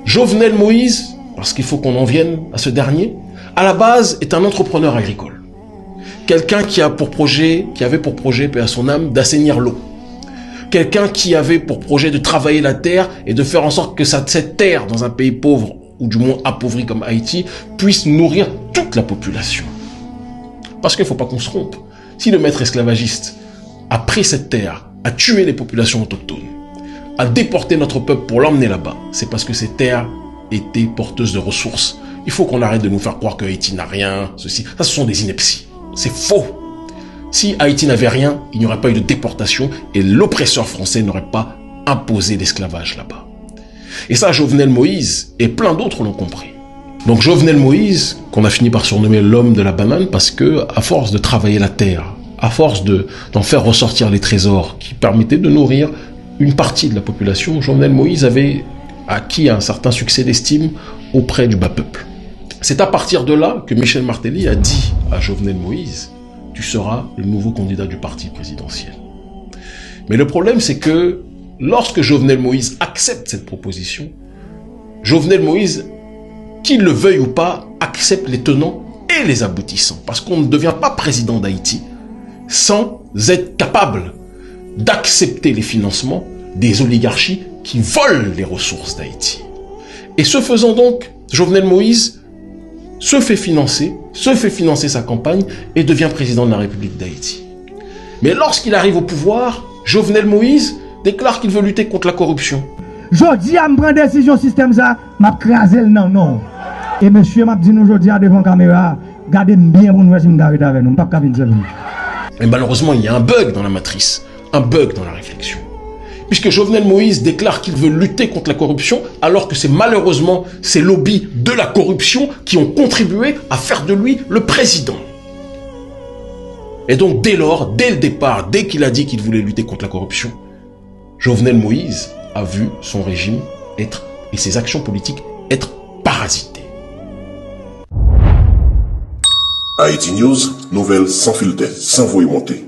Jovenel Moïse, parce qu'il faut qu'on en vienne à ce dernier, à la base est un entrepreneur agricole. Quelqu'un qui avait pour projet, paix à son âme, d'assainir l'eau. Quelqu'un qui avait pour projet de travailler la terre et de faire en sorte que cette terre, dans un pays pauvre, ou du moins appauvri comme Haïti, puisse nourrir toute la population. Parce qu'il ne faut pas qu'on se trompe. Si le maître esclavagiste a pris cette terre, a tué les populations autochtones, a déporté notre peuple pour l'emmener là-bas, c'est parce que ces terres étaient porteuses de ressources. Il faut qu'on arrête de nous faire croire que Haïti n'a rien, ceci. Ça, ce sont des inepties. C'est faux. Si Haïti n'avait rien, il n'y aurait pas eu de déportation et l'oppresseur français n'aurait pas imposé l'esclavage là-bas. Et ça, Jovenel Moïse et plein d'autres l'ont compris. Donc Jovenel Moïse, qu'on a fini par surnommer l'homme de la banane, parce que à force de travailler la terre, à force d'en faire ressortir les trésors qui permettaient de nourrir une partie de la population, Jovenel Moïse avait acquis un certain succès d'estime auprès du bas peuple. C'est à partir de là que Michel Martelly a dit à Jovenel Moïse « Tu seras le nouveau candidat du parti présidentiel ». Mais le problème, c'est que lorsque Jovenel Moïse accepte cette proposition, Jovenel Moïse, qu'il le veuille ou pas, accepte les tenants et les aboutissants. Parce qu'on ne devient pas président d'Haïti sans être capable d'accepter les financements des oligarchies qui volent les ressources d'Haïti. Et ce faisant donc, Jovenel Moïse se fait financer sa campagne et devient président de la République d'Haïti. Mais lorsqu'il arrive au pouvoir, Jovenel Moïse déclare qu'il veut lutter contre la corruption. Je dis à me prendre décision système ça, m'a crasé le non. Et monsieur m'a dit nous aujourd'hui devant caméra, gardez bien pour nous si me garder avec nous, pas capable de. Et malheureusement, il y a un bug dans la matrice, un bug dans la réflexion. Puisque Jovenel Moïse déclare qu'il veut lutter contre la corruption, alors que c'est malheureusement ces lobbies de la corruption qui ont contribué à faire de lui le président. Et donc dès lors, dès le départ, dès qu'il a dit qu'il voulait lutter contre la corruption, Jovenel Moïse a vu son régime et ses actions politiques être parasitées. Haïti News, nouvelles sans filtre, sans voix montée.